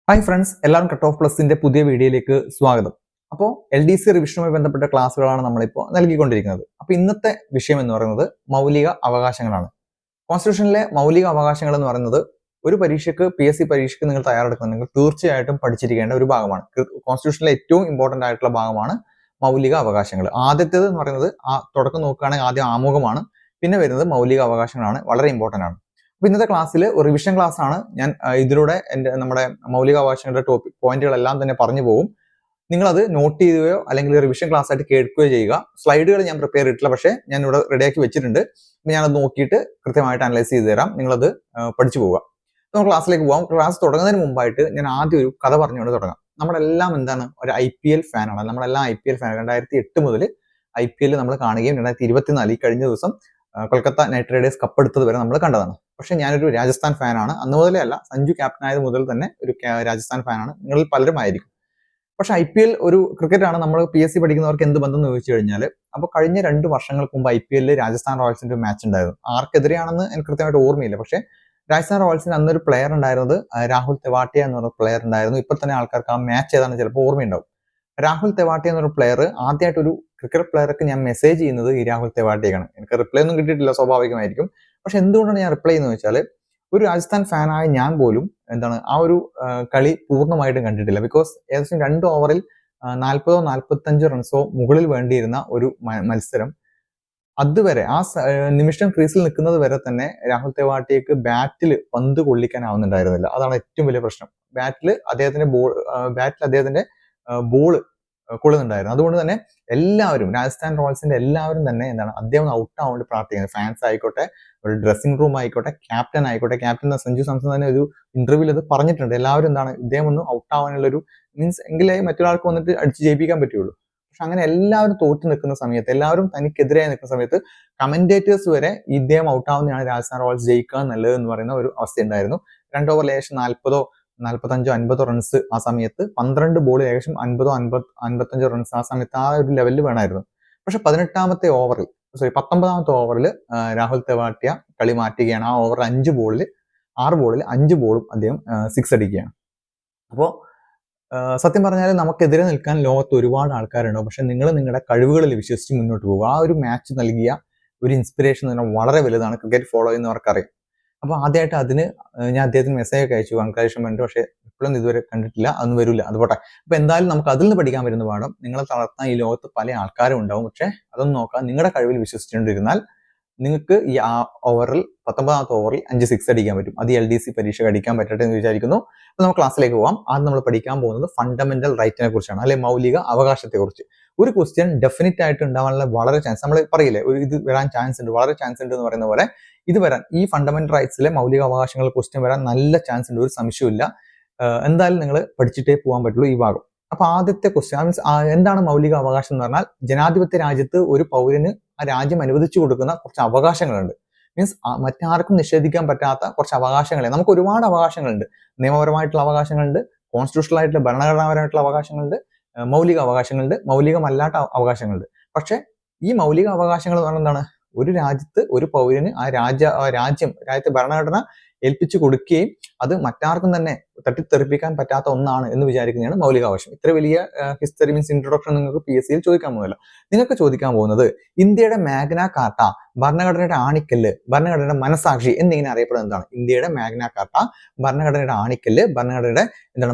Hi friends, എല്ലാവരും cut off പ്ലസിന്റെ പുതിയ വീഡിയോയിലേക്ക് സ്വാഗതം. അപ്പോൾ LDC റിവിഷനുമായി ബന്ധപ്പെട്ട ക്ലാസ്സുകളാണ് നമ്മളിപ്പോൾ നൽകിക്കൊണ്ടിരിക്കുന്നത്. അപ്പോൾ ഇന്നത്തെ വിഷയം എന്ന് പറയുന്നത് മൗലിക അവകാശങ്ങളാണ്. കോൺസ്റ്റിറ്റ്യൂഷനിലെ മൗലിക അവകാശങ്ങൾ എന്ന് പറയുന്നത് ഒരു പരീക്ഷയ്ക്ക് PSC പരീക്ഷയ്ക്ക് നിങ്ങൾ തയ്യാറെടുക്കുന്നുണ്ടെങ്കിൽ തീർച്ചയായിട്ടും പഠിച്ചിരിക്കേണ്ട ഒരു ഭാഗമാണ്. കോൺസ്റ്റിറ്റ്യൂഷനിലെ ഏറ്റവും ഇമ്പോർട്ടന്റ് ആയിട്ടുള്ള ഭാഗമാണ് മൗലിക അവകാശങ്ങൾ. ആദ്യത്തേത് എന്ന് പറയുന്നത് തുടക്കം നോക്കുകയാണെങ്കിൽ ആദ്യം ആമുഖമാണ്, പിന്നെ വരുന്നത് മൗലിക അവകാശങ്ങളാണ്. വളരെ ഇമ്പോർട്ടന്റ് ആണ്. അപ്പൊ ഇന്നത്തെ ക്ലാസ്സിൽ ഒരു റിവിഷൻ ക്ലാസ് ആണ്. ഞാൻ ഇതിലൂടെ നമ്മുടെ മൗലിക അവകാശങ്ങളുടെ പോയിന്റുകളെല്ലാം തന്നെ പറഞ്ഞു പോകും. നിങ്ങൾ അത് നോട്ട് ചെയ്യുകയോ അല്ലെങ്കിൽ റിവിഷൻ ക്ലാസ് ആയിട്ട് കേൾക്കുകയോ ചെയ്യുക. സ്ലൈഡുകൾ ഞാൻ പ്രിപ്പയർ ചെയ്തിട്ടില്ല, പക്ഷേ ഞാൻ ഇവിടെ റെഡിയാക്കി വെച്ചിട്ടുണ്ട്. അപ്പൊ ഞാനത് നോക്കിയിട്ട് കൃത്യമായിട്ട് അനലൈസ് ചെയ്ത് തരാം. നിങ്ങളത് പഠിച്ചു പോവുക. നമുക്ക് ക്ലാസ്സിലേക്ക് പോകാം. ക്ലാസ് തുടങ്ങുന്നതിന് മുമ്പായിട്ട് ഞാൻ ആദ്യം ഒരു കഥ പറഞ്ഞുകൊണ്ട് തുടങ്ങാം. നമ്മളെല്ലാം എന്താണ്, ഒരു IPL ഫാനാണ്. നമ്മളെല്ലാം IPL ഫാൻ. 2008 മുതൽ IPL നമ്മൾ കാണുകയും 2024 ഈ കഴിഞ്ഞ ദിവസം കൊൽക്കത്ത നൈറ്റ് റൈഡേഴ്സ് കപ്പ് എടുത്തത് വരെ നമ്മൾ കണ്ടതാണ്. പക്ഷെ ഞാനൊരു രാജസ്ഥാൻ ഫാനാണ്. അന്ന് മുതലേ അല്ല, സഞ്ജു ക്യാപ്റ്റൻ ആയത് മുതൽ തന്നെ ഒരു രാജസ്ഥാൻ ഫാനാണ്. നിങ്ങളിൽ പലരും ആയിരിക്കും. പക്ഷെ IPL ഒരു ക്രിക്കറ്റാണ്. നമ്മൾ PSC പഠിക്കുന്നവർക്ക് എന്ത് ബന്ധം എന്ന് ചോദിച്ചു കഴിഞ്ഞാൽ, അപ്പോൾ കഴിഞ്ഞ 2 വർഷങ്ങൾക്ക് മുമ്പ് IPL രാജസ്ഥാൻ റോയൽസിന്റെ ഒരു മാച്ച് ഉണ്ടായിരുന്നു. ആർക്കെതിരെയാണെന്ന് എനിക്ക് കൃത്യമായിട്ട് ഓർമ്മയില്ല. പക്ഷേ രാജസ്ഥാൻ റോയൽസിന് അന്നൊരു പ്ലെയർ ഉണ്ടായിരുന്നത് രാഹുൽ തെവാട്ടിയ എന്ന് പറഞ്ഞ പ്ലെയർ ഉണ്ടായിരുന്നു. ഇപ്പൊ തന്നെ ആൾക്കാർക്ക് ആ മാച്ച് ഏതാണെന്ന് ചിലപ്പോൾ ഓർമ്മയുണ്ടാവും. രാഹുൽ തെവാട്ടിയ എന്നൊരു പ്ലെയർ, ആദ്യമായിട്ട് ഒരു ക്രിക്കറ്റ് പ്ലെയർക്ക് ഞാൻ മെസ്സേജ് ചെയ്യുന്നത് ഈ രാഹുൽ തെവാട്ടിയാണ്. എനിക്ക് റിപ്ലൈ ഒന്നും കിട്ടിയിട്ടില്ല, സ്വാഭാവികമായിരിക്കും. പക്ഷെ എന്തുകൊണ്ടാണ് ഞാൻ റിപ്ലൈ ചെയ്യുന്നത് വെച്ചാൽ, ഒരു രാജസ്ഥാൻ ഫാനായ ഞാൻ പോലും ആ ഒരു കളി പൂർണ്ണമായിട്ടും കണ്ടിട്ടില്ല. ബിക്കോസ് ഏകദേശം 2 ഓവറിൽ 40-45 റൺസോ മുകളിൽ വേണ്ടിയിരുന്ന ഒരു മത്സരം, അതുവരെ ആ നിമിഷം ക്രീസിൽ നിൽക്കുന്നത് വരെ തന്നെ രാഹുൽ തെവാട്ടിയക്ക് ബാറ്റിൽ പന്ത് കൊള്ളിക്കാനാവുന്നുണ്ടായിരുന്നില്ല. അതാണ് ഏറ്റവും വലിയ പ്രശ്നം. ബാറ്റിൽ അദ്ദേഹത്തിന്റെ ബോൾ കൊള്ളുന്നുണ്ടായിരുന്നു. അതുകൊണ്ട് തന്നെ എല്ലാവരും, രാജസ്ഥാൻ റോയൽസിന്റെ എല്ലാവരും തന്നെ അദ്ദേഹം ഔട്ട് ആവാൻ വേണ്ടി പ്രാർത്ഥിക്കുന്നത്. ഫാൻസ് ആയിക്കോട്ടെ, ഒരു ഡ്രസ്സിംഗ് റൂം ആയിക്കോട്ടെ, ക്യാപ്റ്റൻ ആയിക്കോട്ടെ. ക്യാപ്റ്റൻ സഞ്ജു സാംസൺ തന്നെ ഒരു ഇന്റർവ്യൂവിൽ അത് പറഞ്ഞിട്ടുണ്ട്. എല്ലാവരും ഇദ്ദേഹം ഒന്ന് ഔട്ട് ആവാനുള്ള ഒരു മീൻസ് എങ്കിലേ മറ്റൊരാൾക്ക് വന്നിട്ട് അടിച്ച് ജയിപ്പിക്കാൻ പറ്റുള്ളൂ. പക്ഷെ അങ്ങനെ എല്ലാവരും തോറ്റു നിൽക്കുന്ന സമയത്ത്, എല്ലാവരും തനിക്കെതിരായി നിൽക്കുന്ന സമയത്ത് കമന്റേറ്റേഴ്സ് വരെ ഇദ്ദേഹം ഔട്ട് ആവുന്നതാണ് രാജസ്ഥാൻ റോയൽസ് ജയിക്കാൻ നല്ലത് എന്ന് പറയുന്ന ഒരു അവസ്ഥ ഉണ്ടായിരുന്നു. 2 ഓവറിൽ ഏകദേശം 40-45 റൺസ് ആ സമയത്ത്, 12 ബോൾ ഏകദേശം 50-55 റൺസ് ആ സമയത്ത് ആ ഒരു ലെവലിൽ വേണമായിരുന്നു. പക്ഷെ 19ാമത്തെ ഓവറിൽ രാഹുൽ തെവാട്ടിയ കളി മാറ്റുകയാണ്. ആ ഓവറിൽ 6 ബോളിൽ 5 ബോളും അദ്ദേഹം 6 അടിക്കുകയാണ്. അപ്പോൾ സത്യം പറഞ്ഞാൽ നമുക്കെതിരെ നിൽക്കാൻ ലോകത്ത് ഒരുപാട് ആൾക്കാരുണ്ടാവും. പക്ഷെ നിങ്ങൾ നിങ്ങളുടെ കഴിവുകളിൽ വിശ്വസിച്ച് മുന്നോട്ട് പോകുക. ആ ഒരു മാച്ച് നൽകിയ ഒരു ഇൻസ്പിറേഷൻ തന്നെ വളരെ വലുതാണ്. ക്രിക്കറ്റ് ഫോളോ ചെയ്യുന്നവർക്കറിയാം. അപ്പൊ ആദ്യമായിട്ട് അതിന് ഞാൻ അദ്ദേഹത്തിന് മെസ്സേജ് ഒക്കെ അയച്ചു, കൺഗ്രാജുലേഷൻ. പക്ഷേ ഇപ്പോഴൊന്നും ഇതുവരെ കണ്ടിട്ടില്ല, അതൊന്നും വരില്ല, അതുപോട്ടെ. അപ്പൊ എന്തായാലും നമുക്ക് അതിൽ നിന്ന് പഠിക്കാൻ വരുന്ന പാഠം, നിങ്ങളെ തളർത്താൻ ഈ ലോകത്ത് പല ആൾക്കാരും ഉണ്ടാവും. പക്ഷെ അതൊന്നും നോക്കാം, നിങ്ങളുടെ കഴിവിൽ വിശ്വസിച്ചുകൊണ്ടിരുന്നാൽ നിങ്ങൾക്ക് ഈ ഓവറിൽ 19ാമത്തെ ഓവറിൽ 5 6 അടിക്കാൻ പറ്റും. അത് LDC പരീക്ഷ അടിക്കാൻ പറ്റട്ടെ എന്ന് വിചാരിക്കുന്നു. അപ്പൊ നമുക്ക് ക്ലാസ്സിലേക്ക് പോകാം. ആദ്യം നമ്മൾ പഠിക്കാൻ പോകുന്നത് ഫണ്ടമെന്റൽ റൈറ്റിനെ കുറിച്ചാണ്, അല്ലെ മൗലിക അവകാശത്തെ കുറിച്ച്. ഒരു ക്വസ്റ്റ്യൻ ഡെഫിനറ്റ് ആയിട്ട് ഉണ്ടാവാനുള്ള വളരെ ചാൻസ്, നമ്മൾ പറയില്ലേ ഇത് വരാൻ ചാൻസ് ഉണ്ട്, വളരെ ചാൻസ് ഉണ്ട് എന്ന് പറയുന്ന പോലെ ഇത് വരാൻ, ഈ ഫണ്ടമെന്റൽ റൈറ്റ്സിലെ മൗലിക അവകാശങ്ങൾ ക്വസ്റ്റ്യൻ വരാൻ നല്ല ചാൻസ് ഉണ്ട്, ഒരു സംശയമില്ല. എന്തായാലും നിങ്ങൾ പഠിച്ചിട്ടേ പോകാൻ പറ്റുള്ളൂ ഈ ഭാഗം. അപ്പൊ ആദ്യത്തെ ക്വസ്റ്റ്യൻ മീൻസ് എന്താണ് മൗലിക അവകാശം എന്ന് പറഞ്ഞാൽ, ജനാധിപത്യ രാജ്യത്ത് ഒരു പൗരന് ആ രാജ്യം അനുവദിച്ചു കൊടുക്കുന്ന കുറച്ച് അവകാശങ്ങളുണ്ട്. മീൻസ് മറ്റാർക്കും നിഷേധിക്കാൻ പറ്റാത്ത കുറച്ച് അവകാശങ്ങളെ, നമുക്ക് ഒരുപാട് അവകാശങ്ങളുണ്ട്. നിയമപരമായിട്ടുള്ള അവകാശങ്ങളുണ്ട്, കോൺസ്റ്റിറ്റ്യൂഷണൽ ആയിട്ടുള്ള ഭരണഘടനാപരമായിട്ടുള്ള അവകാശങ്ങളുണ്ട്, മൗലിക അവകാശങ്ങളുണ്ട്, മൗലികമല്ലാത്ത അവകാശങ്ങളുണ്ട്. പക്ഷെ ഈ മൗലിക അവകാശങ്ങൾ എന്ന് പറഞ്ഞാൽ എന്താണ്, ഒരു രാജ്യത്ത് ഒരു പൗരന് ആ രാജ്യത്തെ ഭരണഘടന ഏൽപ്പിച്ചു കൊടുക്കുകയും അത് മറ്റാർക്കും തന്നെ തട്ടിത്തെറിപ്പിക്കാൻ പറ്റാത്ത ഒന്നാണ് എന്ന് വിചാരിക്കുന്നതാണ് മൗലികാവകാശം. ഇത്ര വലിയ ഹിസ്റ്ററി മീൻസ് ഇൻട്രൊഡക്ഷൻ നിങ്ങൾക്ക് PSCയിൽ ചോദിക്കാൻ പോകുന്നില്ല. നിങ്ങൾക്ക് ചോദിക്കാൻ പോകുന്നത് ഇന്ത്യയുടെ മാഗ്ന കാർട്ട, ഭരണഘടനയുടെ ആണിക്കല്ല്, ഭരണഘടനയുടെ മനസാക്ഷി എന്നിങ്ങനെ അറിയപ്പെടുന്നത് എന്താണ്? ഇന്ത്യയുടെ മാഗ്ന കാർട്ട, ഭരണഘടനയുടെ ആണിക്കല്ല്, ഭരണഘടനയുടെ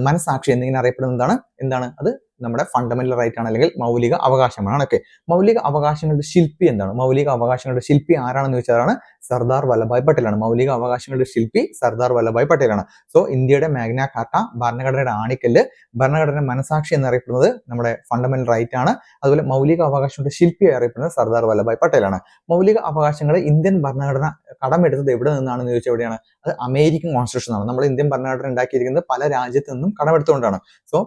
മനസാക്ഷി എന്നിങ്ങനെ അറിയപ്പെടുന്നത് എന്താണ്? അത് നമ്മുടെ ഫണ്ടമെന്റൽ റൈറ്റ് ആണ്, അല്ലെങ്കിൽ മൗലിക അവകാശമാണ്. ഓക്കെ, മൗലിക അവകാശങ്ങളുടെ ശില്പി എന്താണ്? മൗലിക അവകാശങ്ങളുടെ ശില്പി ആരാണെന്ന് ചോദിച്ചാലാണ് സർദാർ വല്ലഭായ് പട്ടേലാണ്. മൗലിക അവകാശങ്ങളുടെ ശില്പി സർദാർ വല്ലഭായ് പട്ടേലാണ്. സോ ഇന്ത്യയുടെ മാഗ്ന കാർട്ട, ഭരണഘടനയുടെ ആണിക്കല്ല്, ഭരണഘടന മനസാക്ഷി എന്നറിയപ്പെടുന്നത് നമ്മുടെ ഫണ്ടമെന്റൽ റൈറ്റ് ആണ്. അതുപോലെ മൗലിക അവകാശങ്ങളുടെ ശില്പി അറിയപ്പെടുന്നത് സർദാർ വല്ലഭായ് പട്ടേലാണ്. മൗലിക അവകാശങ്ങൾ ഇന്ത്യൻ ഭരണഘടന കടമെടുത്തത് എവിടെ നിന്നാണെന്ന് ചോദിച്ചാൽ എവിടെയാണ്? അത് അമേരിക്കൻ കോൺസ്റ്റിറ്റ്യൂഷൻ ആണ്. നമ്മൾ ഇന്ത്യൻ ഭരണഘടന ഉണ്ടാക്കിയിരിക്കുന്നത് പല രാജ്യത്തു നിന്നും കടമെടുത്തുകൊണ്ടാണ്. സോ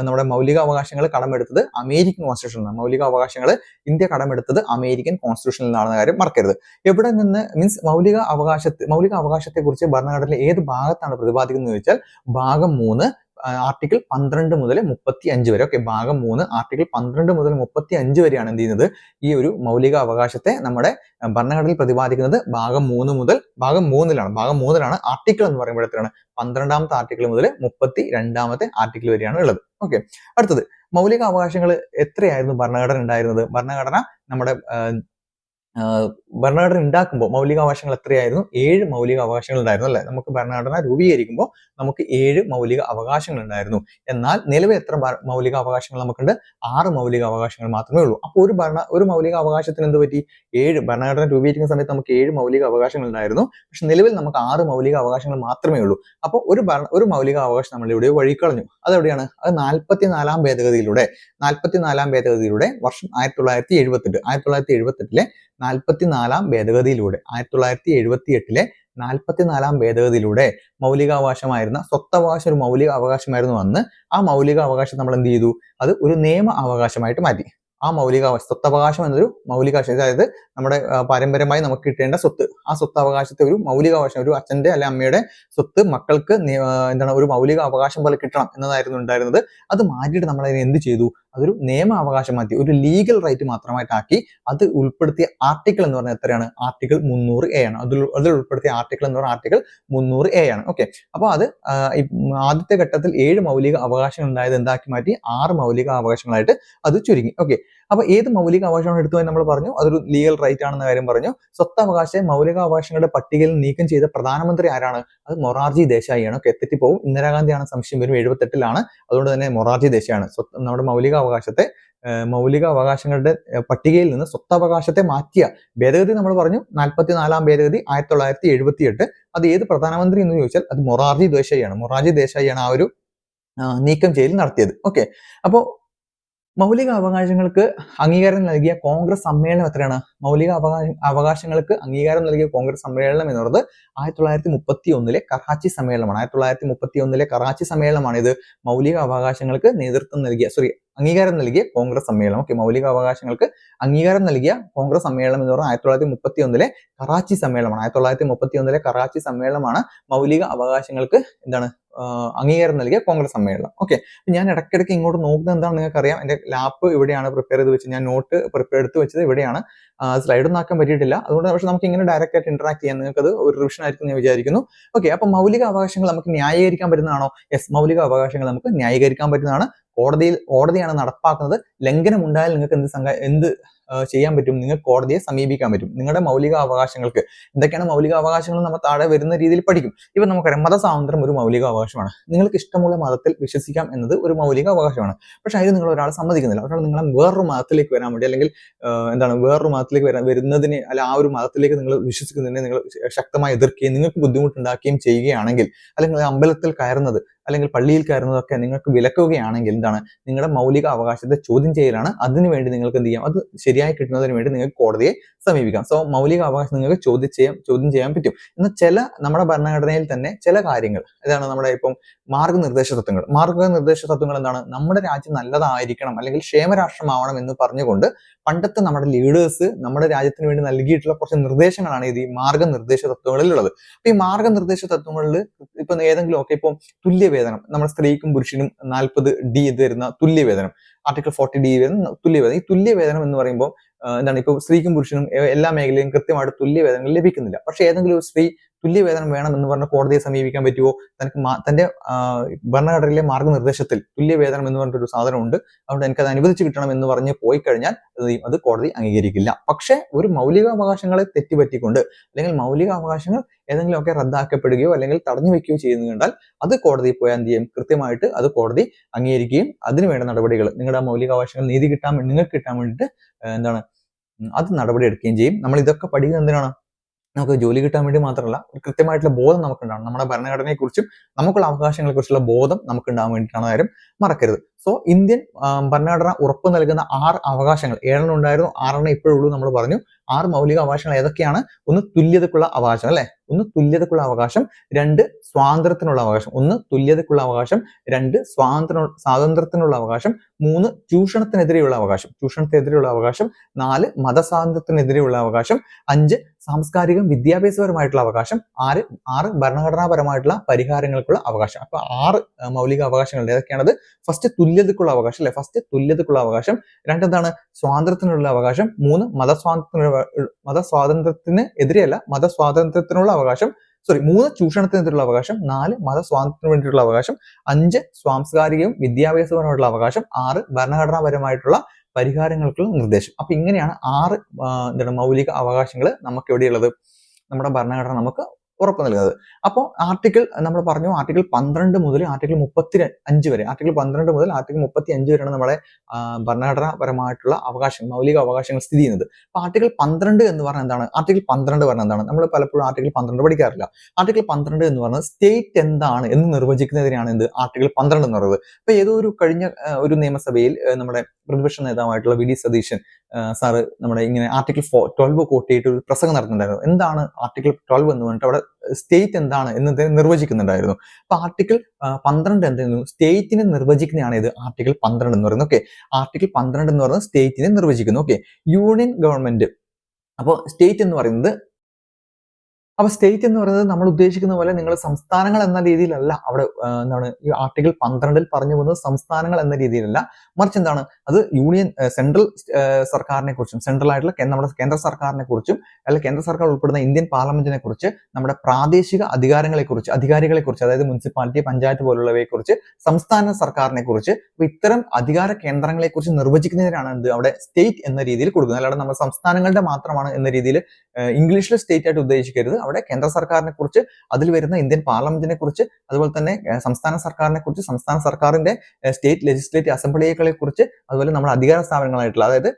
നമ്മുടെ മൗലിക അവകാശങ്ങൾ കടമെടുത്തത് അമേരിക്കൻ കോൺസ്റ്റിറ്റ്യൂഷൻ ആണ്. മൗലിക അവകാശങ്ങൾ ഇന്ത്യ കടമെടുത്തത് അമേരിക്കൻ കോൺസ്റ്റിറ്റ്യൂഷനിൽ നിന്നാണെന്ന കാര്യം മറക്കരുത്. എവിടെ നിന്ന് മീൻസ് മൗലിക അവകാശത്തെ കുറിച്ച് ഭരണഘടനയിലെ ഏത് ഭാഗത്താണ് പ്രതിപാദിക്കുന്നത് ചോദിച്ചാൽ ഭാഗം 3 ആർട്ടിക്കിൾ 12 മുതൽ 35 വരെ. ഓക്കെ, ഭാഗം 3 ആർട്ടിക്കിൾ 12 മുതൽ 35 വരെയാണ് എന്ത് ചെയ്യുന്നത്, ഈ ഒരു മൗലിക അവകാശത്തെ നമ്മുടെ ഭരണഘടനയിൽ പ്രതിപാദിക്കുന്നത്. ഭാഗം 3ലാണ് ആർട്ടിക്കിൾ എന്ന് പറയുമ്പോഴത്തേക്കാണ് 12ാമത്തെ ആർട്ടിക്കിൾ മുതൽ 32ാമത്തെ ആർട്ടിക്കിൾ വരെയാണ് ഉള്ളത്. ഓക്കെ, അടുത്തത് മൗലിക അവകാശങ്ങൾ എത്രയായിരുന്നു ഭരണഘടന ഉണ്ടായിരുന്നത്? ഭരണഘടന ഉണ്ടാക്കുമ്പോൾ മൗലിക അവകാശങ്ങൾ എത്രയായിരുന്നു? 7 മൗലിക അവകാശങ്ങൾ ഉണ്ടായിരുന്നു അല്ലെ? നമുക്ക് ഭരണഘടന രൂപീകരിക്കുമ്പോൾ നമുക്ക് 7 മൗലിക അവകാശങ്ങൾ ഉണ്ടായിരുന്നു. എന്നാൽ നിലവിൽ എത്ര മൗലിക അവകാശങ്ങൾ നമുക്കുണ്ട്? 6 മൗലിക അവകാശങ്ങൾ മാത്രമേ ഉള്ളൂ. അപ്പോൾ ഒരു മൗലിക അവകാശത്തിന് എന്ത് പറ്റി? 7. ഭരണഘടന രൂപീകരിക്കുന്ന സമയത്ത് നമുക്ക് 7 മൗലിക അവകാശങ്ങൾ ഉണ്ടായിരുന്നു. പക്ഷെ നിലവിൽ നമുക്ക് 6 മൗലിക അവകാശങ്ങൾ മാത്രമേ ഉള്ളൂ. അപ്പോൾ ഒരു മൗലിക അവകാശം നമ്മൾ ഇവിടെ വഴിക്കളഞ്ഞു. അതെവിടെയാണ്? അത് 44ാം ഭേദഗതിയിലൂടെ വർഷം 1978. 1978ലെ 44ാം ഭേദഗതിയിലൂടെ 1978ലെ ഭേദഗതിയിലൂടെ മൗലികാവകാശമായിരുന്ന സ്വത്തവകാശം ഒരു മൗലിക അവകാശമായിരുന്നു അന്ന്. ആ മൗലിക അവകാശം നമ്മൾ എന്ത് ചെയ്തു? അത് ഒരു നിയമ അവകാശമായിട്ട് മാറ്റി. ആ സ്വത്തവകാശം എന്നൊരു മൗലികാവകാശം, അതായത് നമ്മുടെ പാരമ്പര്യമായി നമുക്ക് കിട്ടേണ്ട സ്വത്ത്, ആ സ്വത്തവകാശത്തെ ഒരു മൗലികാവകാശം, ഒരു അച്ഛന്റെ അല്ലെ അമ്മയുടെ സ്വത്ത് മക്കൾക്ക് ഒരു മൗലിക അവകാശം പോലെ കിട്ടണം എന്നതായിരുന്നു ഉണ്ടായിരുന്നത്. അത് മാറ്റിയിട്ട് നമ്മൾ അതിനെ എന്ത് ചെയ്തു? അതൊരു നിയമ അവകാശം മാറ്റി, ഒരു ലീഗൽ റൈറ്റ് മാത്രമായിട്ടാക്കി. അത് ഉൾപ്പെടുത്തിയ ആർട്ടിക്കിൾ എന്ന് പറഞ്ഞാൽ എത്രയാണ്? ആർട്ടിക്കിൾ 300A ആണ്. അതിൽ ഉൾപ്പെടുത്തിയ ആർട്ടിക്കിൾ എന്ന് പറഞ്ഞാൽ ആർട്ടിക്കിൾ 300A ആണ്. ഓക്കെ, അപ്പോൾ അത് ആദ്യത്തെ ഘട്ടത്തിൽ 7 മൗലിക അവകാശങ്ങൾ ഉണ്ടായത് എന്താക്കി മാറ്റി? 6 മൗലിക അവകാശങ്ങളായിട്ട് അത് ചുരുങ്ങി. ഓക്കെ, അപ്പൊ ഏത് മൗലിക അവകാശമാണ് എടുത്തുപോയി നമ്മൾ പറഞ്ഞു? അതൊരു ലീഗൽ റൈറ്റ് ആണെന്ന കാര്യം പറഞ്ഞു. സ്വത്തവകാശ മൗലിക അവകാശങ്ങളുടെ പട്ടികയിൽ നീക്കം ചെയ്ത പ്രധാനമന്ത്രി ആരാണ്? അത് മൊറാർജി ദേശായിയാണ്. ഒക്കെ, തെറ്റിപ്പോവും. ഇന്ദിരാഗാന്ധിയാണ് സംശയം വരും. 78ലാണ്. അതുകൊണ്ട് തന്നെ മൊറാർജി ദേശായിയാണ് നമ്മുടെ മൗലിക അവകാശങ്ങളുടെ പട്ടികയിൽ നിന്ന് സ്വത്തവകാശത്തെ മാറ്റിയ ഭേദഗതി നമ്മൾ പറഞ്ഞു. 44ാം ഭേദഗതി 1978. അത് ഏത് പ്രധാനമന്ത്രി എന്ന് ചോദിച്ചാൽ അത് മൊറാർജി ദേശായിയാണ് ആ ഒരു നീക്കം ചെയ്യൽ നടത്തിയത്. ഓക്കെ, അപ്പോൾ മൗലിക അവകാശങ്ങൾക്ക് അംഗീകാരം നൽകിയ കോൺഗ്രസ് സമ്മേളനം എത്രയാണ്? മൗലിക അവകാശങ്ങൾക്ക് അംഗീകാരം നൽകിയ കോൺഗ്രസ് സമ്മേളനം എന്ന് പറയുന്നത് 1931ലെ കറാച്ചി സമ്മേളനമാണ്. 1931ലെ കറാച്ചി സമ്മേളനമാണ് ഇത് മൗലിക അവകാശങ്ങൾക്ക് അംഗീകാരം നൽകിയ കോൺഗ്രസ് സമ്മേളനം. ഓക്കെ, മൗലിക അവകാശങ്ങൾക്ക് അംഗീകാരം നൽകിയ കോൺഗ്രസ് സമ്മേളനം എന്ന് പറഞ്ഞാൽ 1931ലെ കറാച്ചി സമ്മേളനമാണ്. 1931ലെ കറാച്ചി സമ്മേളനമാണ് മൗലിക അവകാശങ്ങൾക്ക് അംഗീകാരം നൽകിയ കോൺഗ്രസ് സമ്മേളനം. ഓക്കെ, ഞാൻ ഇടയ്ക്കിടയ്ക്ക് ഇങ്ങോട്ട് നോക്കുന്നത് എന്താണെന്ന് നിങ്ങൾക്കറിയാം. എന്റെ ലാപ്പ് ഇവിടെയാണ് പ്രിപ്പയർ ചെയ്ത് വെച്ചത്. ഞാൻ നോട്ട് എടുത്ത് വെച്ചത് ഇവിടെയാണ്. സ്ലൈഡ് ഒന്നും ആക്കാൻ പറ്റിയിട്ടില്ല. അതുകൊണ്ട് പക്ഷെ നമുക്ക് ഇങ്ങനെ ഡയറക്റ്റ് ആയിട്ട് ഇന്ററാക്ട് ചെയ്യാൻ നിങ്ങൾക്ക് ഒരു റിവിഷൻ ആയിരിക്കും ഞാൻ വിചാരിക്കുന്നു. ഓക്കെ, അപ്പൊ മൗലിക അവകാശങ്ങൾ നമുക്ക് ന്യായീകരിക്കാൻ പറ്റുന്നതാണോ? യെസ്, മൗലിക അവകാശങ്ങൾ നമുക്ക് ന്യായീകരിക്കാൻ പറ്റുന്നതാണ്. കോടതിയാണ് നടപ്പാക്കുന്നത്. ലംഘനം ഉണ്ടായാൽ നിങ്ങൾക്ക് എന്ത് ചെയ്യാൻ പറ്റും? നിങ്ങൾക്ക് കോടതിയെ സമീപിക്കാൻ പറ്റും. നിങ്ങളുടെ മൗലിക അവകാശങ്ങൾക്ക് എന്തൊക്കെയാണ് മൗലിക അവകാശങ്ങൾ നമ്മൾ താഴെ വരുന്ന രീതിയിൽ പഠിക്കും. ഇപ്പൊ നമുക്കറിയാം, മതസ്വാതന്ത്ര്യം ഒരു മൗലിക അവകാശമാണ്. നിങ്ങൾക്ക് ഇഷ്ടമുള്ള മതത്തിൽ വിശ്വസിക്കാം എന്നത് ഒരു മൗലിക അവകാശമാണ്. പക്ഷെ അതിന് നിങ്ങൾ ഒരാൾ സമ്മതിക്കുന്നില്ല. ഒരാൾ നിങ്ങളെ വേറൊരു മതത്തിലേക്ക് വരാൻ വേണ്ടി, അല്ലെങ്കിൽ വേറൊരു മതത്തിലേക്ക് വരുന്നതിന്, അല്ല ആ ഒരു മതത്തിലേക്ക് നിങ്ങൾ വിശ്വസിക്കുന്നതിനെ നിങ്ങൾ ശക്തമായി എതിർക്കുകയും നിങ്ങൾക്ക് ബുദ്ധിമുട്ടുണ്ടാക്കുകയും ചെയ്യുകയാണെങ്കിൽ, അല്ലെങ്കിൽ അമ്പലത്തിൽ കയറുന്നത് അല്ലെങ്കിൽ പള്ളിയിൽ കയറുന്നതൊക്കെ നിങ്ങൾക്ക് വിലക്കുകയാണെങ്കിൽ നിങ്ങളുടെ മൗലിക അവകാശത്തെ ചോദ്യം ചെയ്യലാണ്. അതിനുവേണ്ടി നിങ്ങൾക്ക് എന്ത് ചെയ്യാം? അത് ശരിയായി കിട്ടുന്നതിന് വേണ്ടി നിങ്ങൾക്ക് കോടതിയെ സമീപിക്കാം. സോ മൗലിക അവകാശം നിങ്ങൾക്ക് ചോദ്യം ചെയ്യാൻ പറ്റും. എന്നാൽ നമ്മുടെ ഭരണഘടനയിൽ തന്നെ ചില കാര്യങ്ങൾ, നമ്മുടെ ഇപ്പം മാർഗനിർദ്ദേശ തത്വങ്ങൾ എന്താണ്? നമ്മുടെ രാജ്യം നല്ലതായിരിക്കണം അല്ലെങ്കിൽ ക്ഷേമരാഷ്ട്രമാവണം എന്ന് പറഞ്ഞുകൊണ്ട് പണ്ടത്തെ നമ്മുടെ ലീഡേഴ്സ് നമ്മുടെ രാജ്യത്തിന് വേണ്ടി നൽകിയിട്ടുള്ള കുറച്ച് നിർദ്ദേശങ്ങളാണ് ഈ മാർഗനിർദ്ദേശ തത്വങ്ങളിലുള്ളത്. അപ്പൊ ഈ മാർഗനിർദ്ദേശ തത്വങ്ങളിൽ ഇപ്പൊ ഏതെങ്കിലും ഒക്കെ ഇപ്പം തുല്യവേതനം, നമ്മുടെ സ്ത്രീക്കും പുരുഷനും 40D വരുന്ന തുല്യവേതനം, ആർട്ടിക്കിൾ 40D വരുന്ന തുല്യവേതനം. ഈ തുല്യവേതനം എന്ന് പറയുമ്പോൾ ഇപ്പൊ സ്ത്രീക്കും പുരുഷനും എല്ലാ മേഖലയും കൃത്യമായിട്ട് തുല്യവേതനങ്ങൾ ലഭിക്കുന്നില്ല. പക്ഷെ ഏതെങ്കിലും ഒരു സ്ത്രീ തുല്യവേതനം വേണം എന്ന് പറഞ്ഞ കോടതിയെ സമീപിക്കാൻ പറ്റുമോ? തന്റെ ഭരണഘടനയിലെ മാർഗനിർദ്ദേശത്തിൽ തുല്യവേതനം എന്ന് പറഞ്ഞിട്ടൊരു സാധനമുണ്ട്, അതുകൊണ്ട് എനിക്കത് അനുവദിച്ചു കിട്ടണം എന്ന് പറഞ്ഞ് പോയി കഴിഞ്ഞാൽ അത് കോടതി അംഗീകരിക്കില്ല. പക്ഷെ ഒരു മൗലിക അവകാശങ്ങളെ തെറ്റുപറ്റിക്കൊണ്ട് അല്ലെങ്കിൽ മൗലിക അവകാശങ്ങൾ ഏതെങ്കിലുമൊക്കെ റദ്ദാക്കപ്പെടുകയോ അല്ലെങ്കിൽ തടഞ്ഞു വെക്കുകയോ ചെയ്യുന്നത് കണ്ടാൽ അത് കോടതിയിൽ പോയാൽ എന്ത് ചെയ്യും? കൃത്യമായിട്ട് അത് കോടതി അംഗീകരിക്കുകയും അതിനുവേണ്ട നടപടികൾ, നിങ്ങളുടെ മൗലിക അവകാശങ്ങൾ നിങ്ങൾക്ക് കിട്ടാൻ വേണ്ടിയിട്ട് അത് നടപടി എടുക്കുകയും ചെയ്യും. നമ്മൾ ഇതൊക്കെ പഠിക്കുന്നത് എന്തിനാണ്? നമുക്ക് ജോലി കിട്ടാൻ വേണ്ടി മാത്രമല്ല, കൃത്യമായിട്ടുള്ള ബോധം നമുക്കുണ്ടാവണം. നമ്മുടെ ഭരണഘടനയെക്കുറിച്ചും നമുക്കുള്ള അവകാശങ്ങളെ കുറിച്ചുള്ള ബോധം നമുക്കുണ്ടാകാൻ വേണ്ടിയിട്ടാണ്. കാര്യം മറക്കരുത്. സോ ഇന്ത്യൻ ഭരണഘടന ഉറപ്പു നൽകുന്ന 6 അവകാശങ്ങൾ, 7 ഉണ്ടായിരുന്നു, 6 ഇപ്പോഴുള്ളൂ. നമ്മൾ പറഞ്ഞു 6 മൗലിക അവകാശങ്ങൾ ഏതൊക്കെയാണ്? ഒന്ന് തുല്യതക്കുള്ള അവകാശം, അല്ലെ? 1 തുല്യതക്കുള്ള അവകാശം, 2 സ്വാതന്ത്ര്യത്തിനുള്ള അവകാശം, 1 തുല്യതക്കുള്ള അവകാശം, 2 സ്വാതന്ത്ര്യത്തിനുള്ള അവകാശം, 3 ചൂഷണത്തിനെതിരെയുള്ള അവകാശം, 4 മതസ്വാതന്ത്ര്യത്തിനെതിരെയുള്ള അവകാശം, 5 സാംസ്കാരികം വിദ്യാഭ്യാസപരമായിട്ടുള്ള അവകാശം, 6 ഭരണഘടനാപരമായിട്ടുള്ള പരിഹാരങ്ങൾക്കുള്ള അവകാശം. അപ്പൊ 6 മൗലിക അവകാശങ്ങളുണ്ട്. ഏതൊക്കെയാണത്? ഫസ്റ്റ് തുല്യതക്കുള്ള അവകാശം അല്ലെ, ഫസ്റ്റ് തുല്യതക്കുള്ള അവകാശം. രണ്ടെന്താണ്? സ്വാതന്ത്ര്യത്തിനുള്ള അവകാശം. 3 മതസ്വാതന്ത്ര്യത്തിന് എതിരെയല്ല, മതസ്വാതന്ത്ര്യത്തിനുള്ള അവകാശം. 3 ചൂഷണത്തിനെതിരെയുള്ള അവകാശം. 4 മതസ്വാതന്ത്ര്യത്തിന് വേണ്ടിയിട്ടുള്ള അവകാശം. 5 സാംസ്കാരികവും വിദ്യാഭ്യാസപരമായിട്ടുള്ള അവകാശം. 6 ഭരണഘടനാപരമായിട്ടുള്ള പരിഹാരങ്ങൾക്കുള്ള നിർദ്ദേശം. അപ്പൊ ഇങ്ങനെയാണ് 6 മൗലിക അവകാശങ്ങൾ നമുക്ക് എവിടെയുള്ളത്? നമ്മുടെ ഭരണഘടന നമുക്ക് ഉറപ്പ് നൽകുന്നത്. അപ്പോൾ ആർട്ടിക്കിൾ നമ്മൾ പറഞ്ഞു, ആർട്ടിക്കിൾ 12 മുതൽ ആർട്ടിക്കിൾ 35 വരെ, ആർട്ടിക്കിൾ 12 മുതൽ ആർട്ടിക്കിൾ 35 വരെയാണ് നമ്മുടെ ഭരണഘടനാപരമായിട്ടുള്ള അവകാശം, മൗലിക അവകാശങ്ങൾ സ്ഥിതി ചെയ്യുന്നത്. അപ്പൊ ആർട്ടിക്കിൾ 12 എന്ന് പറഞ്ഞാൽ എന്താണ്? ആർട്ടിക്കിൾ 12 പറഞ്ഞാൽ എന്താണ്? നമ്മൾ പലപ്പോഴും ആർട്ടിക്കിൾ 12 പഠിക്കാറില്ല. ആർട്ടിക്കിൾ 12 എന്ന് പറയുന്നത് സ്റ്റേറ്റ് എന്താണ് എന്ന് നിർവചിക്കുന്നതിനാണ് എന്ത്? ആർട്ടിക്കിൾ 12 എന്ന് പറയുന്നത്. അപ്പൊ ഏതോ ഒരു കഴിഞ്ഞ ഒരു നിയമസഭയിൽ നമ്മുടെ പ്രതിപക്ഷ നേതാവായിട്ടുള്ള വി ഡി സതീശൻ സാറ് നമ്മുടെ ഇങ്ങനെ ആർട്ടിക്കിൾ 12 കോട്ട് ചെയ്തിട്ട് ഒരു പ്രസംഗം നടത്തുന്നുണ്ടായിരുന്നു. എന്താണ് ആർട്ടിക്കിൾ 12 എന്ന് പറഞ്ഞിട്ട് അവിടെ സ്റ്റേറ്റ് എന്താണ് എന്ന് നിർവചിക്കുന്നുണ്ടായിരുന്നു. അപ്പൊ ആർട്ടിക്കിൾ 12 എന്തായിരുന്നു? സ്റ്റേറ്റിനെ നിർവചിക്കുന്നതാണ് ഇത് ആർട്ടിക്കിൾ 12 എന്ന് പറയുന്നത്. ഓക്കെ, ആർട്ടിക്കിൾ 12 എന്ന് പറയുന്നത് സ്റ്റേറ്റിനെ നിർവചിക്കുന്നു. Okay, union government. അപ്പോൾ സ്റ്റേറ്റ് എന്ന് പറയുന്നത്, അപ്പൊ സ്റ്റേറ്റ് എന്ന് പറയുന്നത് നമ്മൾ ഉദ്ദേശിക്കുന്ന പോലെ നിങ്ങൾ സംസ്ഥാനങ്ങൾ എന്ന രീതിയിലല്ല അവിടെ എന്താണ് ഈ ആർട്ടിക്കിൾ 12 പറഞ്ഞു പോകുന്നത്. സംസ്ഥാനങ്ങൾ എന്ന രീതിയിലല്ല, മറിച്ച് എന്താണ് അത് യൂണിയൻ സെൻട്രൽ സർക്കാരിനെ കുറിച്ചും, സെൻട്രൽ ആയിട്ടുള്ള നമ്മുടെ കേന്ദ്ര സർക്കാരിനെ കുറിച്ചും, അല്ലെങ്കിൽ കേന്ദ്ര സർക്കാർ ഉൾപ്പെടുന്ന ഇന്ത്യൻ പാർലമെന്റിനെ കുറിച്ച്, നമ്മുടെ പ്രാദേശിക അധികാരികളെ കുറിച്ച്, അതായത് മുനിസിപ്പാലിറ്റി, പഞ്ചായത്ത് പോലുള്ളവയെ കുറിച്ച്, സംസ്ഥാന സർക്കാരിനെ കുറിച്ച്, ഇത്തരം അധികാര കേന്ദ്രങ്ങളെ കുറിച്ച് നിർവചിക്കുന്നതിനാണ് എന്ത് അവിടെ സ്റ്റേറ്റ് എന്ന രീതിയിൽ കൊടുക്കുന്നത്. അല്ലാതെ നമ്മൾ സംസ്ഥാനങ്ങളുടെ മാത്രമാണ് എന്ന രീതിയിൽ ഇംഗ്ലീഷിൽ സ്റ്റേറ്റ് ആയിട്ട് ഉദ്ദേശിക്കരുത്. അവിടെ കേന്ദ്ര സർക്കാരിനെ കുറിച്ച്, അതിൽ വരുന്ന ഇന്ത്യൻ പാർലമെന്റിനെ കുറിച്ച്, അതുപോലെ തന്നെ സംസ്ഥാന സർക്കാരിനെ കുറിച്ച്, സംസ്ഥാന സർക്കാരിന്റെ സ്റ്റേറ്റ് ലെജിസ്ലേറ്റീവ് അസംബ്ലികളെ കുറിച്ച്, അതുപോലെ നമ്മുടെ അധികാര സ്ഥാപനങ്ങളായിട്ടുള്ള, അതായത്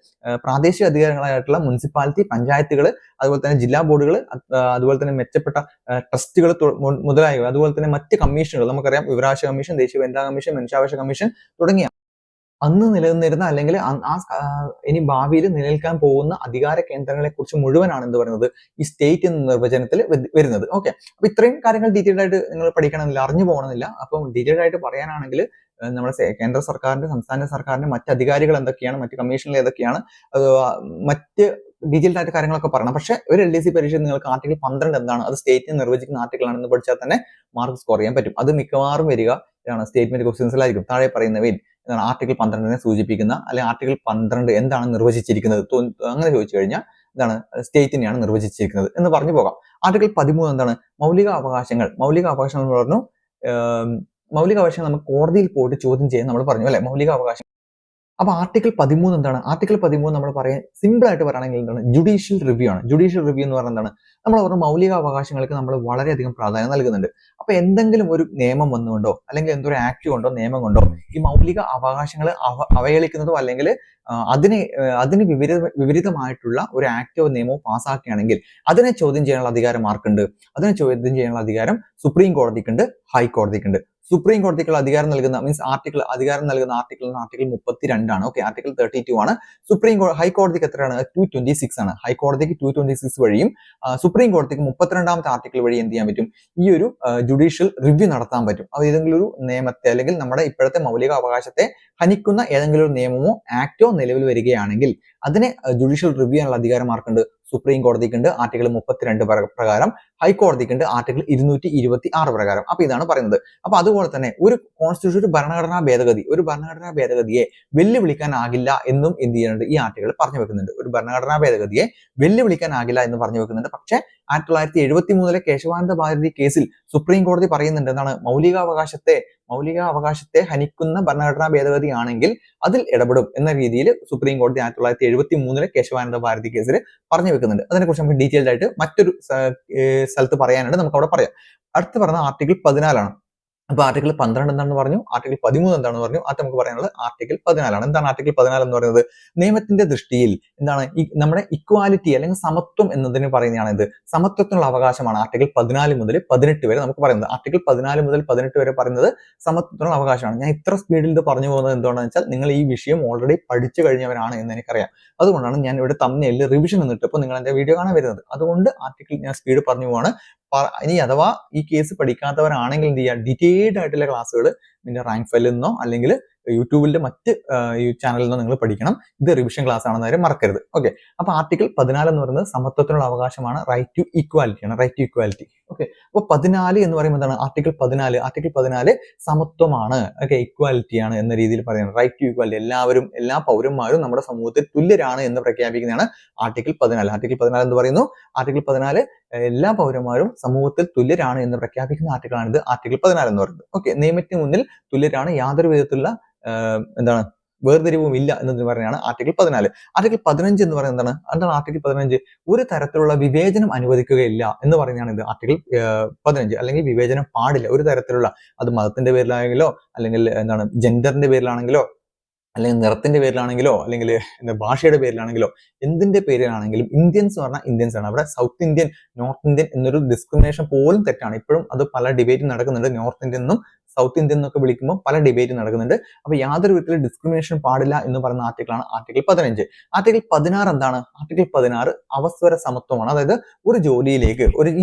പ്രാദേശിക അധികാരങ്ങളായിട്ടുള്ള മുനിസിപ്പാലിറ്റി, പഞ്ചായത്തുകൾ, അതുപോലെ തന്നെ ജില്ലാ ബോർഡുകൾ, അതുപോലെ തന്നെ മെച്ചപ്പെട്ട ട്രസ്റ്റുകൾ മുതലായവ, അതുപോലെ തന്നെ മറ്റ് കമ്മീഷനുകൾ, നമുക്കറിയാം വിവരാവകാശ കമ്മീഷൻ, ദേശീയ വനിതാ കമ്മീഷൻ, മനുഷ്യാവകാശ കമ്മീഷൻ തുടങ്ങിയ അന്ന് നിലനിന്നിരുന്ന അല്ലെങ്കിൽ ഇനി ഭാവിയിൽ നിലനിൽക്കാൻ പോകുന്ന അധികാര കേന്ദ്രങ്ങളെ കുറിച്ച് മുഴുവനാണ് എന്ത് പറയുന്നത് ഈ സ്റ്റേറ്റ് എന്ന നിർവചനത്തിൽ വരുന്നത്. ഓക്കെ, അപ്പൊ ഇത്രയും കാര്യങ്ങൾ ഡീറ്റെയിൽഡ് ആയിട്ട് നിങ്ങൾ പഠിക്കണമെന്നില്ല, അറിഞ്ഞു പോകണമെന്നില്ല. അപ്പം ഡീറ്റെയിൽഡ് ആയിട്ട് പറയാനാണെങ്കിൽ നമ്മുടെ കേന്ദ്ര സർക്കാരിന്റെ, സംസ്ഥാന സർക്കാരിന്റെ മറ്റ് അധികാരികൾ എന്തൊക്കെയാണ്, മറ്റ് കമ്മീഷനുകൾ ഏതൊക്കെയാണ്, മറ്റ് ഡീറ്റെയിൽഡ് ആയിട്ട് കാര്യങ്ങളൊക്കെ പറയണം. പക്ഷെ ഒരു LDC പരീക്ഷ നിങ്ങൾക്ക് ആർട്ടിക്കിൾ 12 എന്താണ്, അത് സ്റ്റേറ്റിനെ നിർവചിക്കുന്ന ആർട്ടിക്കിൾ ആണെന്ന് പഠിച്ചാൽ തന്നെ മാർക്ക് സ്കോർ ചെയ്യാൻ പറ്റും. അത് മിക്കവാറും വരിക സ്റ്റേറ്റ്മെന്റ് ക്വസ്റ്റ്യൻസിലായിരിക്കും. താഴെ പറയുന്നവയിൽ എന്താണ് ആർട്ടിക്കിൾ 12നെ സൂചിപ്പിക്കുന്ന, അല്ലെങ്കിൽ ആർട്ടിക്കിൾ 12 എന്താണ് നിർവചിച്ചിരിക്കുന്നത്, അങ്ങനെ ചോദിച്ചു കഴിഞ്ഞാൽ എന്താണ് സ്റ്റേറ്റിനെയാണ് നിർവചിച്ചിരിക്കുന്നത് എന്ന് പറഞ്ഞു പോകാം. ആർട്ടിക്കിൾ 13 എന്താണ്? മൗലിക അവകാശങ്ങൾ എന്ന് പറഞ്ഞു. മൗലിക അവകാശങ്ങൾ നമുക്ക് കോടതിയിൽ പോയിട്ട് ചോദ്യം ചെയ്യാൻ നമ്മൾ പറഞ്ഞു അല്ലെ, മൗലിക അവകാശം. അപ്പൊ ആർട്ടിക്കിൾ 13 എന്താണ്? ആർട്ടിക്കിൾ 13 നമ്മൾ പറയാൻ സിമ്പിൾ ആയിട്ട് പറയുകയാണെങ്കിൽ എന്താണ്? ജുഡീഷ്യൽ റിവ്യൂ ആണ്. ജുഡീഷ്യൽ റിവ്യൂ എന്ന് പറഞ്ഞാൽ എന്താണ്? നമ്മൾ പറഞ്ഞ മൗലിക അവകാശങ്ങൾക്ക് നമ്മൾ വളരെയധികം പ്രാധാന്യം നൽകുന്നുണ്ട്. അപ്പൊ എന്തെങ്കിലും ഒരു നിയമം വന്നുകൊണ്ടോ, അല്ലെങ്കിൽ എന്തൊരു ആക്ട് കൊണ്ടോ, നിയമം കൊണ്ടോ ഈ മൗലിക അവകാശങ്ങൾ അവഹേളിക്കുന്നതോ, അല്ലെങ്കിൽ അതിന് വിപരീതമായിട്ടുള്ള ഒരു ആക്ടോ നിയമമോ പാസ്സാക്കുകയാണെങ്കിൽ അതിനെ ചോദ്യം ചെയ്യാനുള്ള അധികാരം ആർക്കുണ്ട്? അതിനെ ചോദ്യം ചെയ്യാനുള്ള അധികാരം സുപ്രീം കോടതിക്കുണ്ട്, ഹൈക്കോടതിക്കുണ്ട്. സുപ്രീം കോടതിക്കുള്ള അധികാരം നൽകുന്ന ആർട്ടിക്കിൾ 32 ആണ്. ഓക്കെ, ആർട്ടിക്കിൾ 32 ആണ്. ഹൈക്കോടതിക്ക് എത്രയാണ്? 226 ആണ്. ഹൈക്കോടതിക്ക് 226 വഴിയും സുപ്രീം കോടതിക്ക് 32ാമത്തെ ആർട്ടിക്കിൾ വഴി എന്ത് ചെയ്യാൻ പറ്റും? ഈ ഒരു ജുഡീഷ്യൽ റിവ്യൂ നടത്താൻ പറ്റും. അത് ഏതെങ്കിലും ഒരു നിയമത്തെ, അല്ലെങ്കിൽ നമ്മുടെ ഇപ്പോഴത്തെ മൗലിക അവകാശത്തെ ഹനിക്കുന്ന ഏതെങ്കിലും ഒരു നിയമമോ ആക്ടോ നിലവിൽ വരികയാണെങ്കിൽ അതിനെ ജുഡീഷ്യൽ റിവ്യൂ ചെയ്യാനുള്ള അധികാരം ആർക്കുണ്ട്? സുപ്രീം കോടതിക്കുണ്ട്, ആർട്ടിക്കിൾ 32 പ്രകാരം. ഹൈക്കോടതിക്കുണ്ട്, ആർട്ടിക്കിൾ 226 പ്രകാരം. അപ്പൊ ഇതാണ് പറയുന്നത്. അപ്പൊ അതുപോലെ തന്നെ ഒരു കോൺസ്റ്റിറ്റ്യൂഷൻ, ഒരു ഭരണഘടനാ ഭേദഗതിയെ വെല്ലുവിളിക്കാനാകില്ല എന്നും എന്ത് ചെയ്യുന്നുണ്ട്? ഈ ആർട്ടിക്കിൾ പറഞ്ഞു വെക്കുന്നുണ്ട്. ഒരു ഭരണഘടനാ ഭേദഗതിയെ വെല്ലുവിളിക്കാനാകില്ല എന്ന് പറഞ്ഞു വെക്കുന്നുണ്ട്. പക്ഷേ 1973 കേശവാനന്ദ ഭാരതി കേസിൽ സുപ്രീം കോടതി പറയുന്നുണ്ട് എന്താണ്? മൗലികാവകാശത്തെ ഹനിക്കുന്ന ഭരണഘടനാ ഭേദഗതി ആണെങ്കിൽ അതിൽ ഇടപെടും എന്ന രീതിയിൽ സുപ്രീം കോടതി 1973 കേശവാനന്ദ ഭാരതി കേസിൽ പറഞ്ഞു വെക്കുന്നുണ്ട്. അതിനെക്കുറിച്ച് നമുക്ക് ഡീറ്റെയിൽഡ് ആയിട്ട് മറ്റൊരു സ്ഥലത്ത് പറയാനുണ്ട്, നമുക്ക് അവിടെ പറയാം. അടുത്ത് പറഞ്ഞ ആർട്ടിക്കിൾ 14 ആണ്. അപ്പൊ ആർട്ടിക്കിൾ 12 എന്താണെന്ന് പറഞ്ഞു, ആർട്ടിക്കിൾ 13 എന്താണെന്ന് പറഞ്ഞു. അത് നമുക്ക് പറയാനുള്ളത് ആർട്ടിക്കിൾ 14 ആണ്. എന്താണ് ആർട്ടിക്കിൾ 14 എന്ന് പറയുന്നത്? നിയമത്തിന്റെ ദൃഷ്ടിയിൽ എന്താണ് നമ്മുടെ ഇക്വാലിറ്റി അല്ലെങ്കിൽ സമത്വം എന്നതിന് പറയുന്നതാണ് ഇത്. സമത്വത്തിനുള്ള അവകാശമാണ് ആർട്ടിക്കിൾ 14 മുതൽ 18 വരെ നമുക്ക് പറയുന്നത്. ആർട്ടിക്കിൾ 14 മുതൽ 18 വരെ പറയുന്നത് സമത്വത്തിനുള്ള അവകാശമാണ്. ഞാൻ ഇത്ര സ്പീഡിൽ ഇത് പറഞ്ഞു പോകുന്നത് എന്തുകൊണ്ടാണെന്ന് വെച്ചാൽ നിങ്ങൾ ഈ വിഷയം ഓൾറെഡി പഠിച്ചു കഴിഞ്ഞവരാണ് എന്ന് എനിക്കറിയാം. അതുകൊണ്ടാണ് ഞാൻ ഇവിടെ തമ്മിൽ റിവിഷൻ എന്നിട്ടപ്പോൾ നിങ്ങൾ എന്റെ വീഡിയോ കാണാൻ വരുന്നത്. അതുകൊണ്ട് ആർട്ടിക്കിൾ ഞാൻ സ്പീഡ് പറഞ്ഞു പോവാണ്. ഇനി അഥവാ ഈ കേസ് പഠിക്കാത്തവരാണെങ്കിൽ എന്ത് ചെയ്യുക, ഡീറ്റെയിൽഡ് ആയിട്ടുള്ള ക്ലാസ്സുകൾ പിന്നെ റാങ്ക് ഫയലിൽ നിന്നോ അല്ലെങ്കിൽ യൂട്യൂബിന്റെ മറ്റ് ചാനലിൽ നിന്നോ നിങ്ങൾ പഠിക്കണം. ഇത് റിവിഷൻ ക്ലാസ് ആണെന്ന് കാര്യം മറക്കരുത്. ഓക്കെ, അപ്പൊ ആർട്ടിക്കിൾ 14 എന്ന് പറയുന്നത് സമത്വത്തിനുള്ള അവകാശമാണ്, റൈറ്റ് ടു ഈക്വാലിറ്റി ആണ്, റൈറ്റ് ടു ഈക്വാലിറ്റി. ഓക്കെ, അപ്പൊ 14 എന്ന് പറയുമ്പോൾ എന്താണ്, ആർട്ടിക്കിൾ 14 സമത്വമാണ്, ഓക്കെ, ഈക്വാലിറ്റി ആണ് എന്ന രീതിയിൽ പറയുന്നത്. റൈറ്റ് ടു ഈക്വാലിറ്റി, എല്ലാ പൗരന്മാരും നമ്മുടെ സമൂഹത്തിൽ തുല്യരാണ് എന്ന് പ്രഖ്യാപിക്കുന്നതാണ് ആർട്ടിക്കിൾ 14. ആർട്ടിക്കിൾ 14 എന്ന് പറയുന്നു, ആർട്ടിക്കിൾ 14 എല്ലാ പൗരന്മാരും സമൂഹത്തിൽ തുല്യരാണ് എന്ന് പ്രഖ്യാപിക്കുന്ന ആർട്ടിക്കിളാണിത്, ആർട്ടിക്കിൾ 14 എന്ന് പറയുന്നത്. ഓക്കെ, നിയമത്തിന് മുന്നിൽ തുല്യരാണ്, യാതൊരു വിധത്തിലുള്ള എന്താണ് വേർതിരിവും ഇല്ല എന്നതിന് പറയുന്നതാണ് ആർട്ടിക്കിൾ 14. ആർട്ടിക്കിൾ 15 എന്ന് പറയുന്നത് എന്താണ് ആർട്ടിക്കിൾ 15? ഒരു തരത്തിലുള്ള വിവേചനം അനുവദിക്കുകയില്ല എന്ന് പറയുന്നതാണ് ഇത് ആർട്ടിക്കിൾ 15. അല്ലെങ്കിൽ വിവേചനം പാടില്ല ഒരു തരത്തിലുള്ള, അത് മതത്തിന്റെ പേരിലാണെങ്കിലോ അല്ലെങ്കിൽ എന്താണ് ജെൻഡറിന്റെ പേരിലാണെങ്കിലോ അല്ലെങ്കിൽ നിറത്തിന്റെ പേരിലാണെങ്കിലോ അല്ലെങ്കിൽ ഭാഷയുടെ പേരിലാണെങ്കിലോ എന്തിന്റെ പേരിലാണെങ്കിലും ഇന്ത്യൻസ് എന്ന് പറഞ്ഞാൽ ഇന്ത്യൻസ് ആണ്. അവിടെ സൗത്ത് ഇന്ത്യൻ, നോർത്ത് ഇന്ത്യൻ എന്നൊരു ഡിസ്ക്രിമിനേഷൻ പോലും തെറ്റാണ്. ഇപ്പോഴും അത് പല ഡിബേറ്റ് നടക്കുന്നുണ്ട്. നോർത്ത് ഇന്ത്യൻ എന്നും സൗത്ത് ഇന്ത്യൻ എന്നൊക്കെ വിളിക്കുമ്പോൾ പല ഡിബേറ്റ് നടക്കുന്നുണ്ട്. അപ്പൊ യാതൊരു വിധത്തിലും ഡിസ്ക്രിമിനേഷൻ പാടില്ല എന്ന് പറയുന്ന ആർട്ടിക്കിളാണ് ആർട്ടിക്കിൾ 15. ആർട്ടിക്കിൾ 16 എന്താണ്? ആർട്ടിക്കിൾ 16 അവസര സമത്വമാണ്. അതായത് ഒരു ജോലിയിലേക്ക്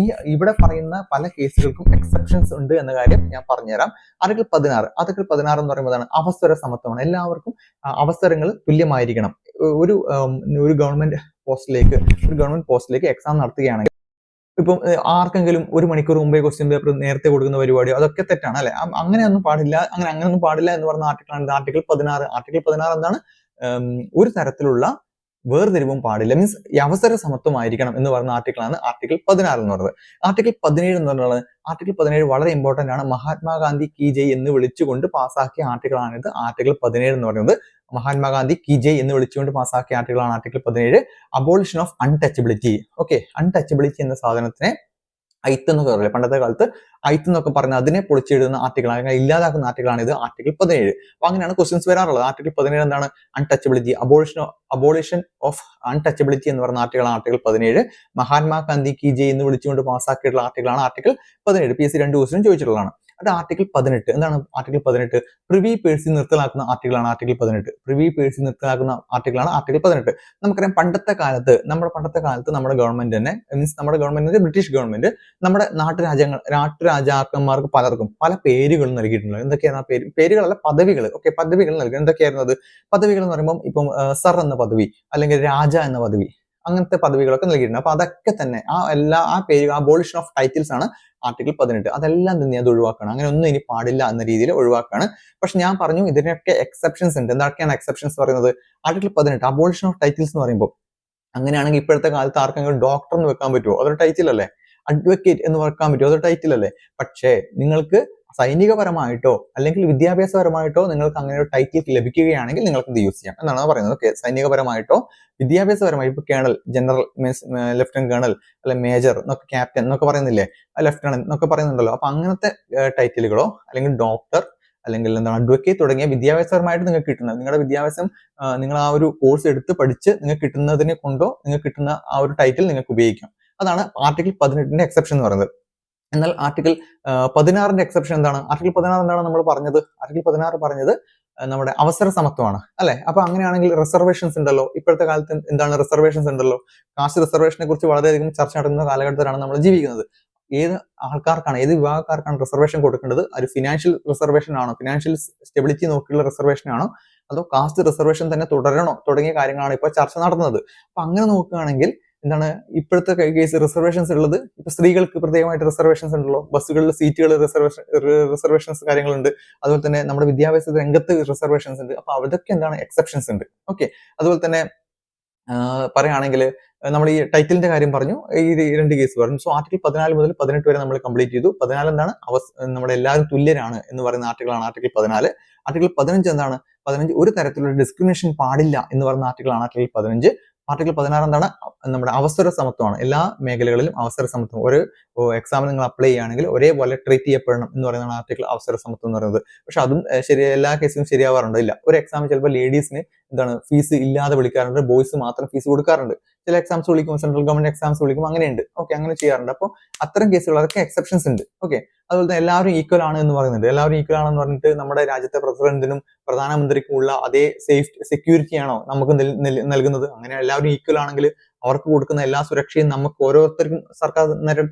ഇവിടെ പറയുന്ന പല കേസുകൾക്കും എക്സെപ്ഷൻസ് ഉണ്ട് എന്ന കാര്യം ഞാൻ പറഞ്ഞുതരാം. ആർട്ടിക്കിൾ 16 എന്ന് പറയുമ്പോൾ അവസര സമത്വമാണ്. എല്ലാവർക്കും അവസരങ്ങൾ തുല്യമായിരിക്കണം. ഒരു ഗവൺമെന്റ് പോസ്റ്റിലേക്ക് എക്സാം നടത്തുകയാണെങ്കിൽ ഇപ്പം ആർക്കെങ്കിലും 1 മണിക്കൂർ മുമ്പേ ക്വസ്റ്റ്യൻ പേപ്പർ നേരത്തെ കൊടുക്കുന്ന പരിപാടിയോ അതൊക്കെ തെറ്റാണ് അല്ലെ. അങ്ങനെയൊന്നും പാടില്ല എന്ന് പറഞ്ഞ ആർട്ടിക്കിളാണ് ആർട്ടിക്കിൾ 16. ആർട്ടിക്കിൾ 16 എന്താണ്? ഒരു തരത്തിലുള്ള വേർതിരിവും പാടില്ല, മീൻസ് ഈ അവസര സമത്വമായിരിക്കണം എന്ന് പറയുന്ന ആർട്ടിക്കിളാണ് ആർട്ടിക്കിൾ 16 എന്ന് പറയുന്നത്. ആർട്ടിക്കിൾ 17 എന്ന് പറഞ്ഞാൽ ആർട്ടിക്കിൾ 17 വളരെ ഇമ്പോർട്ടന്റ് ആണ്. മഹാത്മാഗാന്ധി കി ജയ് എന്ന് വിളിച്ചുകൊണ്ട് പാസ്സാക്കിയ ആർട്ടിക്കിളാണിത്, ആർട്ടിക്കിൾ 17 എന്ന് പറയുന്നത്. മഹാത്മാഗാന്ധി കി ജയ് എന്ന് വിളിച്ചുകൊണ്ട് പാസ്സാക്കിയ ആർട്ടിക്കിളാണ് article 17. Abolition of untouchability. Okay, untouchability എന്ന സാധനത്തിനെ ഐത്ത് എന്നൊക്കെ പറയില്ലേ, പണ്ടത്തെ കാലത്ത് ഐത്ത് എന്നൊക്കെ പറഞ്ഞാൽ അതിനെ പൊളിച്ചെഴുതുന്ന ആർട്ടിക്കിളാണ്, അങ്ങനെ ഇല്ലാതാക്കുന്ന ആർട്ടിക്കിളാണ് ഇത്, ആർട്ടിക്കിൾ 17. അപ്പൊ അങ്ങനെയാണ് ക്വസ്റ്റ്യൻസ് വരാറുള്ളത്. ആർട്ടിക്കിൾ 17 എന്താണ്? അൺടച്ചബിലിറ്റി, അബോളിഷൻ ഓഫ് അൺടച്ചബിലിറ്റി എന്ന് പറയുന്ന ആർട്ടിക്കിളാണ് ആർട്ടിക്കിൾ 17. മഹാത്മാഗാന്ധി കി ജയ് എന്ന് വിളിച്ചുകൊണ്ട് പാസ്സാക്കിയിട്ടുള്ള ആർട്ടിക്കിളാണ് ആർട്ടിക്കിൾ 17. PSC 2 ക്വസ്റ്റ്യൻ ചോദിച്ചിട്ടുള്ളതാണ്. അത് ആർട്ടിക്കിൾ 18 എന്താണ്? ആർട്ടിക്കിൾ 18 പ്രിവി പേഴ്സി നിർത്തലാക്കുന്ന ആർട്ടിക്കിളാണ് ആർട്ടിക്കിൾ 18. പ്രിവി പേഴ്സി നിർത്തലാക്കുന്ന ആർട്ടിക്കിളാണ് ആർട്ടിക്കിൾ 18. നമുക്കറിയാം പണ്ടത്തെ കാലത്ത് നമ്മുടെ ഗവൺമെന്റ് തന്നെ, മീൻസ് നമ്മുടെ ഗവൺമെന്റ് ബ്രിട്ടീഷ് ഗവൺമെന്റ് നമ്മുടെ നാട്ടുരാജാക്കന്മാർക്ക് പലർക്കും പല പേരുകൾ നൽകിയിട്ടുണ്ട്. എന്തൊക്കെയാണ് ആ പേരുകളല്ല, പദവികൾ. ഓക്കെ, പദവികൾ നൽകി. എന്തൊക്കെയായിരുന്നു അത്? പദവികൾ എന്ന് പറയുമ്പോൾ ഇപ്പം സർ എന്ന പദവി അല്ലെങ്കിൽ രാജ എന്ന പദവി, അങ്ങനത്തെ പദവികളൊക്കെ നൽകിയിട്ടുണ്ട്. അപ്പൊ അതൊക്കെ തന്നെ ആ പേര് അബോളിഷൻ ഓഫ് ടൈറ്റിൽസ് ആണ് ആർട്ടിക്കിൾ 18. അതെല്ലാം തന്നെ അത് ഒഴിവാക്കണം, അങ്ങനെ ഒന്നും ഇനി പാടില്ല എന്ന രീതിയിൽ ഒഴിവാക്കാണ്. പക്ഷെ ഞാൻ പറഞ്ഞു ഇതിനൊക്കെ എക്സെപ്ഷൻസ് ഉണ്ട്. എന്തൊക്കെയാണ് എക്സെപ്ഷൻസ് പറയുന്നത്? ആർട്ടിക്കിൾ 18 അബോളിഷൻ ഓഫ് ടൈറ്റിൽസ് എന്ന് പറയുമ്പോൾ, അങ്ങനെയാണെങ്കിൽ ഇപ്പോഴത്തെ കാലത്ത് ആർക്കെങ്കിലും ഡോക്ടർ എന്ന് വെക്കാൻ പറ്റുമോ? അതൊരു ടൈറ്റിൽ അല്ലേ. അഡ്വക്കേറ്റ് എന്ന് വെക്കാൻ പറ്റുമോ? അതൊരു ടൈറ്റിൽ അല്ലേ. പക്ഷേ നിങ്ങൾക്ക് സൈനികപരമായിട്ടോ അല്ലെങ്കിൽ വിദ്യാഭ്യാസപരമായിട്ടോ നിങ്ങൾക്ക് അങ്ങനെ ഒരു ടൈറ്റിൽ ലഭിക്കുകയാണെങ്കിൽ നിങ്ങൾക്ക് ഇത് യൂസ് ചെയ്യാം എന്നാണ് പറയുന്നത്. ഓക്കെ, സൈനികപരമായിട്ടോ വിദ്യാഭ്യാസപരമായി ഇപ്പൊ colonel, general, means lieutenant colonel, അല്ലെ മേജർ എന്നൊക്കെ, ക്യാപ്റ്റൻ എന്നൊക്കെ പറയുന്നില്ലേ, ലെഫ്റ്റനന്റ് എന്നൊക്കെ പറയുന്നുണ്ടല്ലോ. അപ്പൊ അങ്ങനത്തെ ടൈറ്റിലുകളോ അല്ലെങ്കിൽ ഡോക്ടർ അല്ലെങ്കിൽ എന്താണ് അഡ്വക്കേറ്റ് തുടങ്ങിയ വിദ്യാഭ്യാസപരമായിട്ട് നിങ്ങൾക്ക് കിട്ടുന്നത്, നിങ്ങളുടെ വിദ്യാഭ്യാസം നിങ്ങൾ ആ ഒരു കോഴ്സ് എടുത്ത് പഠിച്ച് നിങ്ങൾക്ക് കിട്ടുന്നതിനെ കൊണ്ടോ നിങ്ങൾക്ക് കിട്ടുന്ന ആ ഒരു ടൈറ്റിൽ നിങ്ങൾക്ക് ഉപയോഗിക്കാം. അതാണ് ആർട്ടിക്കിൾ 18 എക്സെപ്ഷൻ എന്ന് പറയുന്നത്. എന്നാൽ ആർട്ടിക്കിൾ 16 എക്സെപ്ഷൻ എന്താണ്? ആർട്ടിക്കിൾ 16 എന്താണ് നമ്മൾ പറഞ്ഞത്? ആർട്ടിക്കിൾ 16 പറഞ്ഞത് നമ്മുടെ അവസര സമത്വമാണ് അല്ലെ. അപ്പൊ അങ്ങനെയാണെങ്കിൽ റിസർവേഷൻസ് ഉണ്ടല്ലോ. ഇപ്പോഴത്തെ കാലത്ത് എന്താണ് റിസർവേഷൻസ് ഉണ്ടല്ലോ. കാസ്റ്റ് റിസർവേഷനെ കുറിച്ച് വളരെയധികം ചർച്ച നടക്കുന്ന കാലഘട്ടത്തിലാണ് നമ്മൾ ജീവിക്കുന്നത്. ഏത് ആൾക്കാർക്കാണ്, ഏത് വിഭാഗക്കാർക്കാണ് റിസർവേഷൻ കൊടുക്കേണ്ടത്? ഒരു ഫിനാൻഷ്യൽ റിസർവേഷൻ ആണോ, ഫിനാൻഷ്യൽ സ്റ്റെബിലിറ്റി നോക്കിയുള്ള റിസർവേഷൻ ആണോ, അതോ കാസ്റ്റ് റിസർവേഷൻ തന്നെ തുടരണോ തുടങ്ങിയ കാര്യങ്ങളാണ് ഇപ്പോൾ ചർച്ച നടത്തുന്നത്. അപ്പൊ അങ്ങനെ നോക്കുകയാണെങ്കിൽ എന്താണ് ഇപ്പോഴത്തെ കേസ് റിസർവേഷൻസ് ഉള്ളത്? ഇപ്പൊ സ്ത്രീകൾക്ക് പ്രത്യേകമായിട്ട് റിസർവേഷൻസ് ഉണ്ടല്ലോ. ബസ്സുകളിലെ സീറ്റുകൾ റിസർവേഷൻസ് കാര്യങ്ങളുണ്ട്. അതുപോലെ തന്നെ നമ്മുടെ വിദ്യാഭ്യാസ രംഗത്ത് റിസർവേഷൻസ് ഉണ്ട്. അപ്പൊ അതൊക്കെ എന്താണ് എക്സെപ്ഷൻസ് ഉണ്ട്. ഓക്കെ, അതുപോലെ തന്നെ പറയുകയാണെങ്കിൽ നമ്മൾ ഈ ടൈറ്റിലിന്റെ കാര്യം പറഞ്ഞു, ഈ 2 കേസ് പറഞ്ഞു. സോ ആർട്ടിക്കിൾ 14 മുതൽ 18 വരെ നമ്മൾ കംപ്ലീറ്റ് ചെയ്തു. 14 എന്താണ്? നമ്മുടെ എല്ലാവരും തുല്യരാണ് എന്ന് പറയുന്ന ആർട്ടിക്കിളാണ് ആർട്ടിക്കിൾ 14. ആർട്ടിക്കിൾ 15 എന്താണ്? 15 ഒരു തരത്തിലുള്ള ഡിസ്ക്രിമിനേഷൻ പാടില്ല എന്ന് പറയുന്ന ആർട്ടിക്കിളാണ് ആർട്ടിക്കിൾ 15. ആർട്ടിക്കിൾ 16 എന്താണ്? നമ്മുടെ അവസര സമത്വമാണ്. എല്ലാ മേഖലകളിലും അവസര സമത്വം. ഒരു എക്സാമിന് നിങ്ങൾ അപ്ലൈ ചെയ്യുകയാണെങ്കിൽ ഒരേപോലെ ട്രീറ്റ് ചെയ്യപ്പെടണം എന്ന് പറയുന്ന ആർട്ടിക്കിൾ അവസര സമത്വം എന്ന് പറയുന്നത്. പക്ഷെ അതും എല്ലാ കേസിലും ശരിയാവാറുണ്ടോ? ഇല്ല. ഒരു എക്സാമിൽ ചിലപ്പോൾ ലേഡീസിന് എന്താണ് ഫീസ് ഇല്ലാതെ വിളിക്കാറുണ്ട്, ബോയ്സ് മാത്രം ഫീസ് കൊടുക്കാറുണ്ട്. ചില എക്സാംസ് വിളിക്കും, സെൻട്രൽ ഗവൺമെന്റ് എക്സാംസ് വിളിക്കും, അങ്ങനെയുണ്ട്. ഓക്കെ, അങ്ങനെ ചെയ്യാറുണ്ട്. അപ്പോൾ അത്തരം കേസുകൾ അതൊക്കെ എക്സെപ്ഷൻസ് ഉണ്ട്. ഓക്കെ, അതുപോലെ തന്നെ എല്ലാവരും ഈക്വൽ ആണ് എന്ന് പറയുന്നുണ്ട്. എല്ലാവരും ഈക്വൽ ആണെന്ന് പറഞ്ഞിട്ട് നമ്മുടെ രാജ്യത്തെ പ്രസിഡന്റിനും പ്രധാനമന്ത്രിക്കും ഉള്ള അതേ സെക്യൂരിറ്റി ആണോ നമുക്ക് നൽകുന്നത്? അങ്ങനെ എല്ലാവരും ഈക്വൽ ആണെങ്കിൽ അവർക്ക് കൊടുക്കുന്ന എല്ലാ സുരക്ഷയും നമുക്ക് ഓരോരുത്തർക്കും സർക്കാർ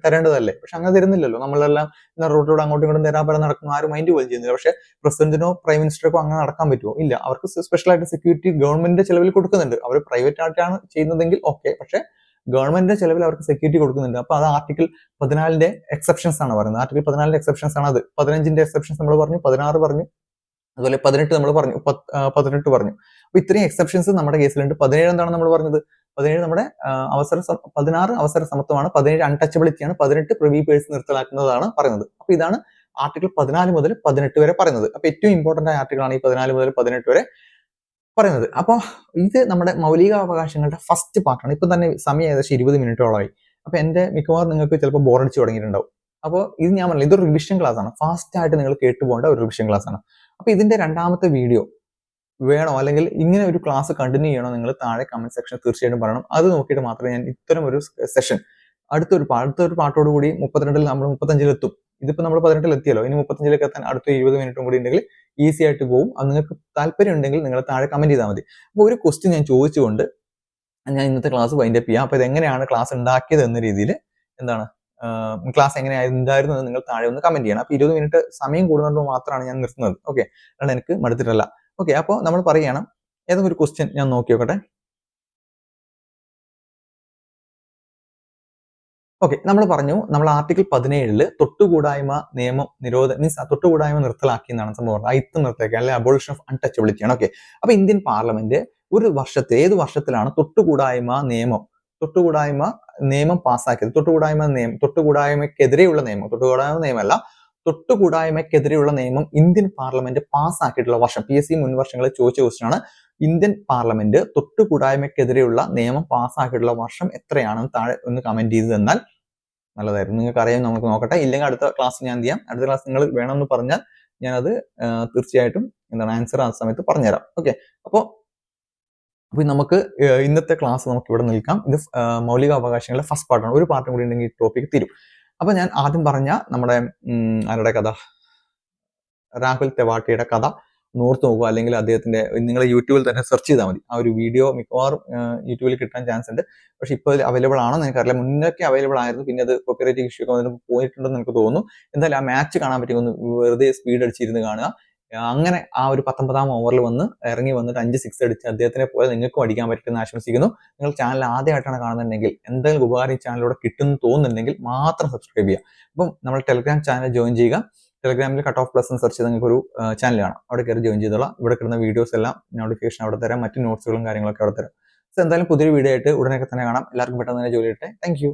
തരേണ്ടതല്ലേ? പക്ഷെ അങ്ങനെ തരുന്നില്ലല്ലോ. നമ്മളെല്ലാം റോഡിലൂടെ അങ്ങോട്ടും ഇങ്ങോട്ടും തരാൻ നടക്കുന്ന ആരും മൈൻഡ് പോലും ചെയ്യുന്നില്ല. പക്ഷെ പ്രസിഡന്റിനോ പ്രൈം മിനിസ്റ്റർക്കോ അങ്ങനെ നടക്കാൻ പറ്റുമോ? ഇല്ല. അവർക്ക് സ്പെഷ്യലായിട്ട് സെക്യൂരിറ്റി ഗവൺമെന്റിന്റെ ചെലവിൽ കൊടുക്കുന്നുണ്ട്. അവർ പ്രൈവറ്റ് ആയിട്ടാണ് ചെയ്യുന്നതെങ്കിൽ ഓക്കെ. പക്ഷെ ഗവൺമെന്റിന്റെ ചെലവിൽ അവർക്ക് സെക്യൂരിറ്റി കൊടുക്കുന്നുണ്ട്. അപ്പൊ അത് ആർട്ടിക്കിൾ 14 എക്സെപ്ഷൻസ് ആണ് പറയുന്നത്. ആർട്ടിക്കിൾ 14 എക്സെപ്ഷൻസ് ആണ് അത്. 15 എക്സെപ്ഷൻസ് നമ്മൾ പറഞ്ഞു, 16 പറഞ്ഞു, അതുപോലെ 18 നമ്മൾ പറഞ്ഞു, 18 പറഞ്ഞു. അപ്പൊ ഇത്രയും എക്സെപ്ഷൻസ് നമ്മുടെ കേസിലുണ്ട്. 17 എന്താണ് നമ്മൾ പറഞ്ഞത്? 17 നമ്മുടെ 16 അവസര സമത്വമാണ്, 17 അൺടച്ചബിലിറ്റി ആണ്, 18 പ്രിവി പേഴ്സ് നിർത്തലാക്കുന്നതാണ് പറയുന്നത്. അപ്പൊ ഇതാണ് ആർട്ടിക്കിൾ 14 മുതൽ 18 വരെ പറയുന്നത്. അപ്പൊ ഏറ്റവും ഇമ്പോർട്ടന്റ് ആയ ആർട്ടിക്കിൾ ആണ് ഈ 14 മുതൽ 18 വരെ പറയുന്നത്. അപ്പോൾ ഇത് നമ്മുടെ മൗലികാവകാശങ്ങളുടെ ഫസ്റ്റ് പാർട്ടാണ്. ഇപ്പൊ തന്നെ സമയം ഏകദേശം 20 മിനിറ്റോളമായി. അപ്പൊ എന്റെ മിക്കവാറും നിങ്ങൾക്ക് ചിലപ്പോൾ ബോറടിച്ച് തുടങ്ങിയിട്ടുണ്ടാവും. അപ്പോൾ ഇത് ഞാൻ പറഞ്ഞില്ല, ഇതൊരു റിവിഷൻ ക്ലാസ് ആണ്. ഫാസ്റ്റ് ആയിട്ട് നിങ്ങൾ കേട്ടുപോകേണ്ട ഒരു റിവിഷൻ ക്ലാസ് ആണ്. അപ്പൊ ഇതിന്റെ രണ്ടാമത്തെ വീഡിയോ വേണോ, അല്ലെങ്കിൽ ഇങ്ങനെ ഒരു ക്ലാസ് കണ്ടിന്യൂ ചെയ്യണോ, നിങ്ങൾ താഴെ കമന്റ് സെക്ഷൻ തീർച്ചയായിട്ടും പറയണം. അത് നോക്കിയിട്ട് മാത്രമേ ഞാൻ ഇത്തരം ഒരു സെഷൻ അടുത്തൊരു പാട്ടോട് കൂടി 32-ൽ നമ്മൾ 35-ൽ എത്തും. ഇതിപ്പോ നമ്മൾ 18-ൽ എത്തിയല്ലോ, ഇനി 35-ലേക്ക് എത്താൻ അടുത്ത 20 മിനിറ്റും കൂടി ഉണ്ടെങ്കിൽ ഈസി ആയിട്ട് പോകും. അത് നിങ്ങൾക്ക് താല്പര്യം ഉണ്ടെങ്കിൽ നിങ്ങൾ താഴെ കമന്റ് ചെയ്താൽ മതി. അപ്പോൾ ഒരു ക്വസ്റ്റ്യൻ ഞാൻ ചോദിച്ചുകൊണ്ട് ഞാൻ ഇന്നത്തെ ക്ലാസ് വൈൻഡ് അപ്പ് ചെയ്യാം. അപ്പൊ ഇതെങ്ങനെയാണ് ക്ലാസ് ഉണ്ടാക്കിയത് എന്ന രീതിയിൽ എന്താണ് ക്ലാസ് എങ്ങനെയായിരുന്നു എന്ന് നിങ്ങൾ താഴെ ഒന്ന് കമന്റ് ചെയ്യണം. അപ്പൊ 20 മിനിറ്റ് സമയം കൂടുന്നതുകൊണ്ട് മാത്രമാണ് ഞാൻ നിർത്തുന്നത്. ഓക്കെ, അല്ലാണ്ട് എനിക്ക് മടുത്തിട്ടല്ല. ഓക്കെ, അപ്പോൾ നമ്മൾ പറയണം ഏതെങ്കിലും ഒരു ക്വസ്റ്റ്യൻ ഞാൻ നോക്കി നോക്കട്ടെ. ഓക്കെ, നമ്മൾ പറഞ്ഞു നമ്മൾ ആർട്ടിക്കിൾ 17 തൊട്ടുകൂടായ്മ നിയമം തൊട്ടുകൂടായ്മ നിർത്തലാക്കി എന്നാണ് സംഭവം. അയിത്തം നിർത്തലാക്കി, അല്ലെങ്കിൽ അബോളിഷൻ ഓഫ് അൺടച്ചബിലിറ്റി ആണ്. ഓക്കെ, അപ്പൊ ഇന്ത്യൻ പാർലമെന്റ് ഒരു വർഷത്തെ ഏത് വർഷത്തിലാണ് തൊട്ടുകൂടായ്മ നിയമം പാസ്സാക്കിയത്? തൊട്ടുകൂടായ്മക്കെതിരെയുള്ള നിയമം ഇന്ത്യൻ പാർലമെന്റ് പാസ്സാക്കിയിട്ടുള്ള വർഷം. PSC മുൻ വർഷങ്ങളിൽ ചോദിച്ച ക്വസ്റ്റ്യൻ ആണ്. ഇന്ത്യൻ പാർലമെന്റ് തൊട്ടുകൂടായ്മക്കെതിരെയുള്ള നിയമം പാസ്സാക്കിയിട്ടുള്ള വർഷം എത്രയാണെന്ന് താഴെ ഒന്ന് കമന്റ് ചെയ്ത് തന്നാൽ നല്ലതായിരുന്നു. നിങ്ങൾക്ക് അറിയാം, നമുക്ക് നോക്കട്ടെ. ഇല്ലെങ്കിൽ അടുത്ത ക്ലാസ് ഞാൻ എന്ത് ചെയ്യാം, അടുത്ത ക്ലാസ് നിങ്ങൾ വേണമെന്ന് പറഞ്ഞാൽ ഞാനത് തീർച്ചയായിട്ടും ആൻസർ ആ സമയത്ത് പറഞ്ഞുതരാം. ഓക്കെ, അപ്പോൾ നമുക്ക് ഇന്നത്തെ ക്ലാസ് നമുക്ക് ഇവിടെ നിൽക്കാം. ഇത് മൗലിക അവകാശങ്ങളുടെ ഫസ്റ്റ് പാർട്ടാണ്. ഒരു പാർട്ടും കൂടി ഉണ്ടെങ്കിൽ ഈ ടോപ്പിക് തീരും. അപ്പൊ ഞാൻ ആദ്യം പറഞ്ഞ നമ്മുടെ ആരുടെ കഥ, രാഹുൽ തെവാട്ടിയുടെ കഥ ഓർത്ത് നോക്കുക. അല്ലെങ്കിൽ അദ്ദേഹത്തിന്റെ നിങ്ങൾ യൂട്യൂബിൽ തന്നെ സെർച്ച് ചെയ്താൽ മതി. ആ ഒരു വീഡിയോ മിക്കവാറും യൂട്യൂബിൽ കിട്ടാൻ ചാൻസ് ഉണ്ട്. പക്ഷെ ഇപ്പോൾ അവൈലബിൾ ആണെന്ന് എനിക്കറിയില്ല. മുന്നൊക്കെ അവൈലബിൾ ആയിരുന്നു, പിന്നെ അത് കോപ്പിറൈറ്റ് ഇഷ്യൂ ഒക്കെ പോയിട്ടുണ്ടെന്ന് എനിക്ക് തോന്നുന്നു. എന്തായാലും ആ മാച്ച് കാണാൻ പറ്റി, ഒന്ന് വെറുതെ സ്പീഡ് അടിച്ചിരുന്ന് കാണുക. അങ്ങനെ ആ ഒരു 19-ാം ഓവറിൽ ഇറങ്ങി വന്നിട്ട് 5 6 അടിച്ച് അദ്ദേഹത്തിനെ പോലെ നിങ്ങൾക്കും അടിക്കാൻ പറ്റുമെന്ന് ആശംസിക്കുന്നു. നിങ്ങൾ ചാനൽ ആദ്യമായിട്ടാണ് കാണുന്നുണ്ടെങ്കിൽ, എന്തെങ്കിലും ഉപകാരം ഈ ചാനലിലൂടെ കിട്ടുമെന്ന് തോന്നുന്നുണ്ടെങ്കിൽ മാത്രം സബ്സ്ക്രൈബ് ചെയ്യുക. അപ്പം നമ്മൾ ടെലിഗ്രാം ചാനൽ ജോയിൻ ചെയ്യുക. ടെലിഗ്രാമിൽ കട്ട് ഓഫ് പ്ലസ് എന്ന് സെർച്ച് ചെയ്ത് നിങ്ങൾക്ക് ഒരു ചാനൽ കാണാം, അവിടെ കയറി ജോയിൻ ചെയ്തോളാം. ഇവിടെ കിട്ടുന്ന വീഡിയോസ് എല്ലാം നോട്ടിഫിക്കേഷൻ അവിടെ തരാം, മറ്റു നോട്ട്സുകളും കാര്യങ്ങളൊക്കെ അവിടെ തരാം. സോ എന്തായാലും പുതിയൊരു വീഡിയോ ആയിട്ട് ഉടനെ തന്നെ കാണാം. എല്ലാവർക്കും പെട്ടെന്ന് തന്നെ ജോലി കിട്ടെ. Thank you.